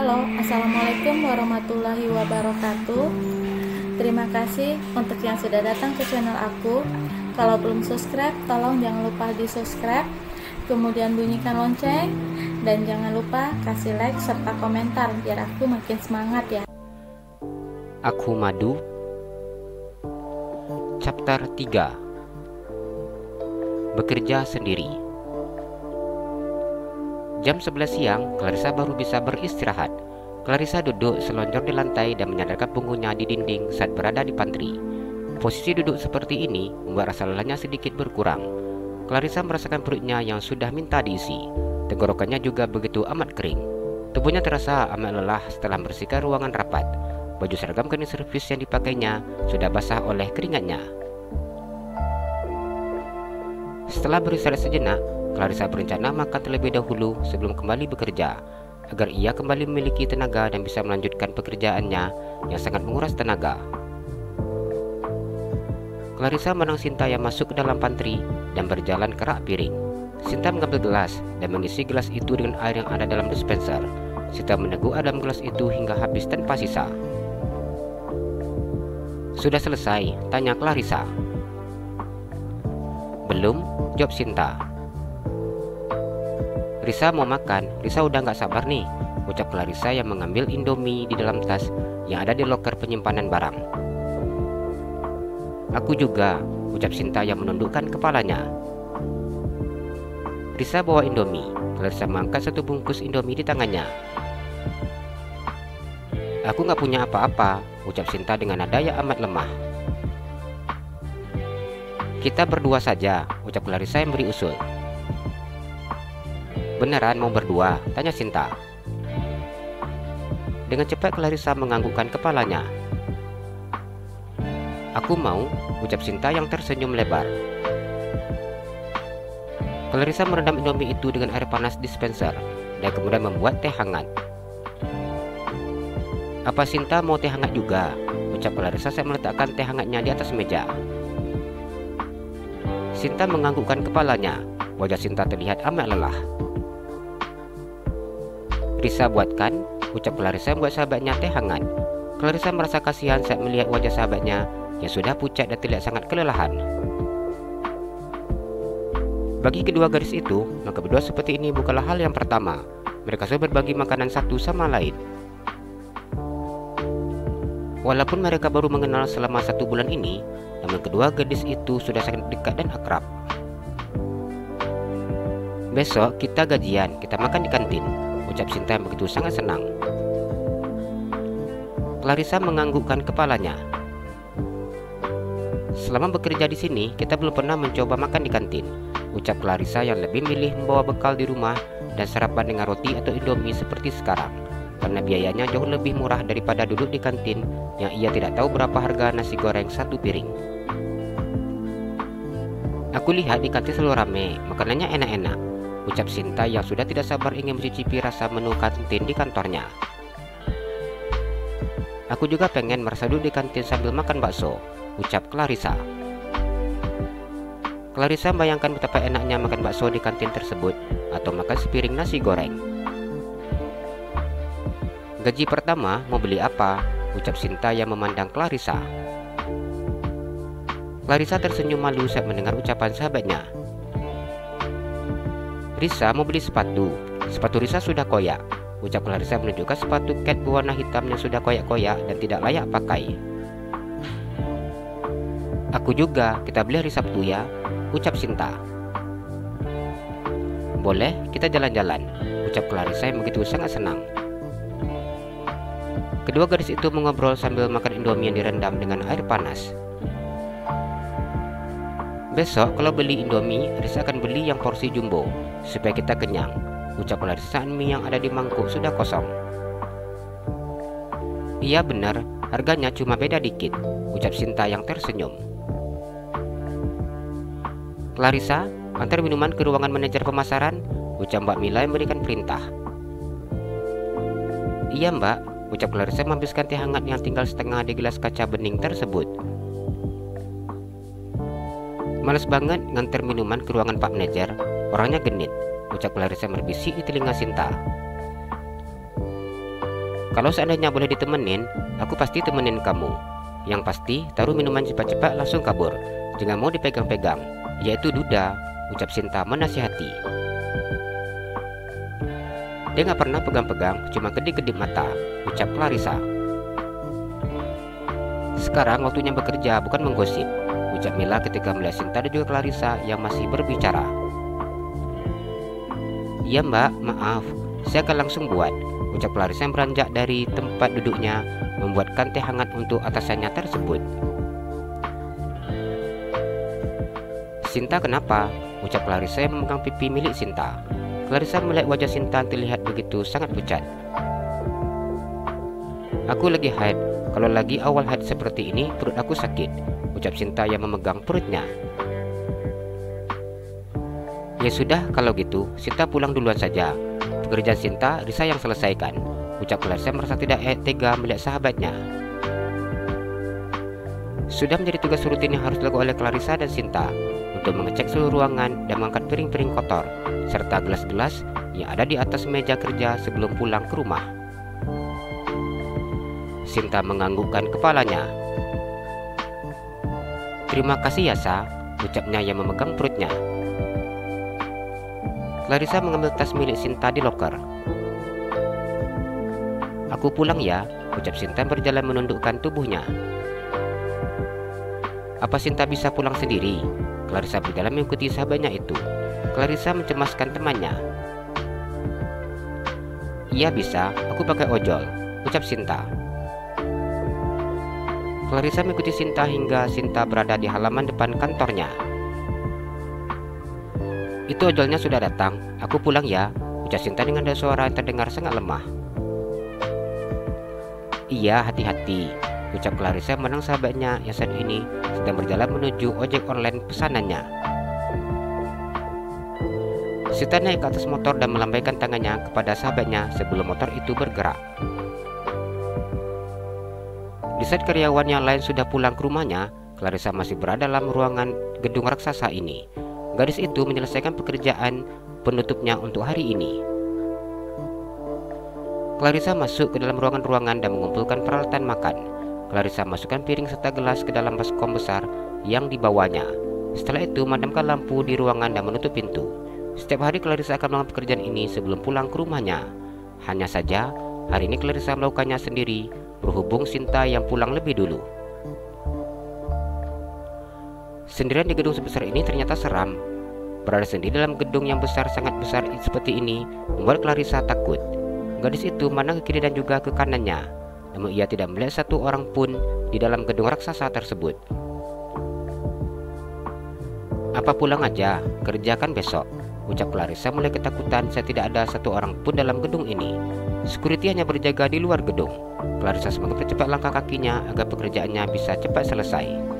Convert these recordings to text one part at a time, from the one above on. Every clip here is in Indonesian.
Halo, Assalamualaikum warahmatullahi wabarakatuh. Terima kasih untuk yang sudah datang ke channel aku. Kalau belum subscribe, tolong jangan lupa di subscribe, kemudian bunyikan lonceng, dan jangan lupa kasih like serta komentar biar aku makin semangat ya. Aku Madu, Chapter 3. Bekerja sendiri. Jam 11 siang, Clarissa baru bisa beristirahat. Clarissa duduk selonjor di lantai dan menyandarkan punggungnya di dinding saat berada di pantry. Posisi duduk seperti ini membuat rasa lelahnya sedikit berkurang. Clarissa merasakan perutnya yang sudah minta diisi. Tenggorokannya juga begitu amat kering. Tubuhnya terasa amat lelah setelah membersihkan ruangan rapat. Baju seragam cleaning service yang dipakainya sudah basah oleh keringatnya. Setelah beristirahat sejenak, Clarissa berencana makan terlebih dahulu sebelum kembali bekerja, agar ia kembali memiliki tenaga dan bisa melanjutkan pekerjaannya yang sangat menguras tenaga. Clarissa menang Sinta yang masuk ke dalam pantry dan berjalan ke rak piring. Sinta mengambil gelas dan mengisi gelas itu dengan air yang ada dalam dispenser. Sinta meneguk dalam gelas itu hingga habis tanpa sisa. "Sudah selesai?" tanya Clarissa. "Belum," jawab Sinta. "Risa mau makan, Risa udah gak sabar nih," ucap Clarissa yang mengambil Indomie di dalam tas yang ada di loker penyimpanan barang. "Aku juga," ucap Sinta yang menundukkan kepalanya. Risa bawa Indomie. Clarissa mengangkat satu bungkus Indomie di tangannya. "Aku gak punya apa-apa," ucap Sinta dengan nada yang amat lemah. "Kita berdua saja," ucap Clarissa yang beri usul. "Beneran mau berdua?" tanya Sinta. Dengan cepat Clarissa menganggukkan kepalanya. "Aku mau," ucap Sinta yang tersenyum lebar. Clarissa merendam Indomie itu dengan air panas dispenser dan kemudian membuat teh hangat. "Apa Sinta mau teh hangat juga?" ucap Clarissa saat meletakkan teh hangatnya di atas meja. Sinta menganggukkan kepalanya. Wajah Sinta terlihat amat lelah. "Risa buatkan," ucap Clarissa membuat sahabatnya teh hangat. Clarissa merasa kasihan saat melihat wajah sahabatnya yang sudah pucat dan terlihat sangat kelelahan. Bagi kedua gadis itu, maka berdua seperti ini bukanlah hal yang pertama. Mereka selalu berbagi makanan satu sama lain. Walaupun mereka baru mengenal selama 1 bulan ini, namun kedua gadis itu sudah sangat dekat dan akrab. "Besok kita gajian, kita makan di kantin," ucap Sinta yang begitu sangat senang. Clarissa menganggukkan kepalanya. "Selama bekerja di sini, kita belum pernah mencoba makan di kantin," ucap Clarissa yang lebih milih membawa bekal di rumah dan sarapan dengan roti atau Indomie seperti sekarang, karena biayanya jauh lebih murah daripada duduk di kantin yang ia tidak tahu berapa harga nasi goreng 1 piring. "Aku lihat di kantin selalu ramai, makanannya enak-enak," ucap Sinta yang sudah tidak sabar ingin mencicipi rasa menu kantin di kantornya. "Aku juga pengen merasa duduk di kantin sambil makan bakso," ucap Clarissa. Clarissa membayangkan betapa enaknya makan bakso di kantin tersebut atau makan sepiring nasi goreng. "Gaji pertama mau beli apa?" ucap Sinta yang memandang Clarissa. Clarissa tersenyum malu saat mendengar ucapan sahabatnya. "Risa mau beli sepatu. Sepatu Risa sudah koyak," ucap Clarissa menunjukkan sepatu cat berwarna hitam yang sudah koyak-koyak dan tidak layak pakai. "Aku juga, kita beli hari Sabtu ya," ucap Sinta. "Boleh, kita jalan-jalan," ucap Clarissa yang begitu sangat senang. Kedua gadis itu mengobrol sambil makan Indomie yang direndam dengan air panas. "Besok kalau beli Indomie, Risa akan beli yang porsi jumbo supaya kita kenyang," ucap Clarissa saat mie yang ada di mangkuk sudah kosong. "Iya benar, harganya cuma beda dikit," ucap Sinta yang tersenyum. "Clarissa, antar minuman ke ruangan manajer pemasaran," ucap Mbak Mila yang memberikan perintah. "Iya Mbak," ucap Clarissa menghabiskan teh hangat yang tinggal setengah di gelas kaca bening tersebut. "Males banget nganter minuman ke ruangan Pak Manajer, orangnya genit," ucap Clarissa berbisik di telinga Sinta. Kalau seandainya boleh ditemenin, aku pasti temenin kamu. Yang pasti, taruh minuman cepat-cepat langsung kabur. Jangan mau dipegang-pegang, yaitu duda, ucap Sinta menasihati. Dia gak pernah pegang-pegang, cuma kedip-kedip mata, ucap Clarissa. Sekarang waktunya bekerja, bukan menggosip, ucap Mila ketika melihat Sinta dan juga Clarissa yang masih berbicara. Iya mbak, maaf, saya akan langsung buat, ucap Clarissa yang beranjak dari tempat duduknya, membuatkan teh hangat untuk atasannya tersebut. Sinta kenapa? Ucap Clarissa yang memegang pipi milik Sinta. Clarissa melihat wajah Sinta terlihat begitu sangat pucat. Aku lagi haid. Kalau lagi awal haid seperti ini, perut aku sakit, ucap Sinta yang memegang perutnya. Ya sudah, kalau gitu, Sinta pulang duluan saja. Pekerjaan Sinta, Risa yang selesaikan, ucap Clarissa merasa tidak tega melihat sahabatnya. Sudah menjadi tugas rutin yang harus dilakukan oleh Clarissa dan Sinta untuk mengecek seluruh ruangan dan mengangkat piring-piring kotor serta gelas-gelas yang ada di atas meja kerja sebelum pulang ke rumah. Sinta menganggukkan kepalanya. Terima kasih ya Sa, ucapnya yang memegang perutnya. Clarissa mengambil tas milik Sinta di loker. Aku pulang ya, ucap Sinta berjalan menundukkan tubuhnya. Apa Sinta bisa pulang sendiri? Clarissa berjalan mengikuti sahabatnya itu. Clarissa mencemaskan temannya. Iya bisa, aku pakai ojol, ucap Sinta. Clarissa mengikuti Sinta hingga Sinta berada di halaman depan kantornya. Itu ojolnya sudah datang, aku pulang ya, ucap Sinta dengan suara yang terdengar sangat lemah. Iya, hati-hati, ucap Clarissa menang sahabatnya yang saat ini sedang berjalan menuju ojek online pesanannya. Sinta naik ke atas motor dan melambaikan tangannya kepada sahabatnya sebelum motor itu bergerak. Di saat karyawan yang lain sudah pulang ke rumahnya, Clarissa masih berada dalam ruangan gedung raksasa ini. Gadis itu menyelesaikan pekerjaan penutupnya untuk hari ini. Clarissa masuk ke dalam ruangan-ruangan dan mengumpulkan peralatan makan. Clarissa masukkan piring serta gelas ke dalam baskom besar yang dibawanya. Setelah itu, memadamkan lampu di ruangan dan menutup pintu. Setiap hari Clarissa akan melakukan pekerjaan ini sebelum pulang ke rumahnya. Hanya saja, hari ini Clarissa melakukannya sendiri, berhubung Sinta yang pulang lebih dulu. Sendirian di gedung sebesar ini ternyata seram. Berada sendiri dalam gedung yang sangat besar seperti ini membuat Clarissa takut. Gadis itu memandang ke kiri dan juga ke kanannya, namun ia tidak melihat satu orang pun di dalam gedung raksasa tersebut. Apa pulang aja, kerjakan besok, ucap Clarissa mulai ketakutan saat tidak ada satu orang pun dalam gedung ini. Security hanya berjaga di luar gedung. Clarissa semakin percepat langkah kakinya agar pekerjaannya bisa cepat selesai.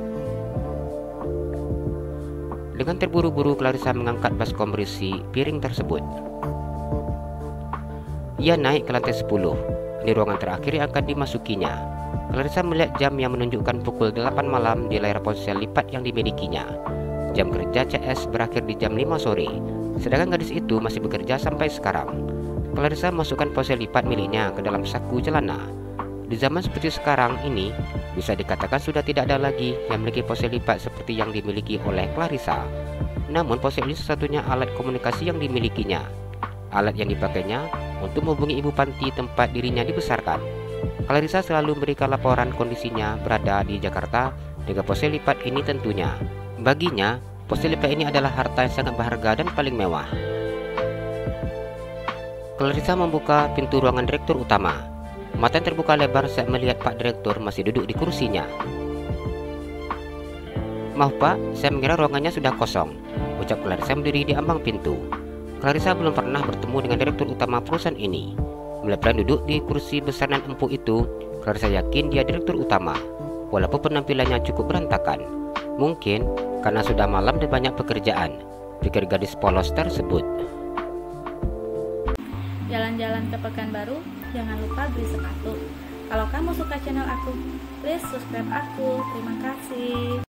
Dengan terburu-buru Clarissa mengangkat baskom berisi piring tersebut. Ia naik ke lantai 10. Ini ruangan terakhir yang akan dimasukinya. Clarissa melihat jam yang menunjukkan pukul 8 malam di layar ponsel lipat yang dimilikinya. Jam kerja CS berakhir di jam 5 sore, sedangkan gadis itu masih bekerja sampai sekarang. Clarissa masukkan ponsel lipat miliknya ke dalam saku celana. Di zaman seperti sekarang ini, bisa dikatakan sudah tidak ada lagi yang memiliki ponsel lipat seperti yang dimiliki oleh Clarissa. Namun ponsel ini satu-satunya alat komunikasi yang dimilikinya. Alat yang dipakainya untuk menghubungi ibu panti tempat dirinya dibesarkan. Clarissa selalu memberikan laporan kondisinya berada di Jakarta dengan ponsel lipat ini tentunya. Baginya, ponsel lipat ini adalah harta yang sangat berharga dan paling mewah. Clarissa membuka pintu ruangan direktur utama. Mata terbuka lebar saat melihat Pak Direktur masih duduk di kursinya. Maaf Pak, saya mengira ruangannya sudah kosong, ucap Clarissa berdiri di ambang pintu. Clarissa belum pernah bertemu dengan direktur utama perusahaan ini. Melihat duduk di kursi besar dan empuk itu, Clarissa yakin dia direktur utama, walaupun penampilannya cukup berantakan. Mungkin karena sudah malam dan banyak pekerjaan, pikir gadis polos tersebut. Jalan-jalan ke Pekanbaru, jangan lupa beli sepatu. Kalau kamu suka channel aku, please subscribe aku. Terima kasih.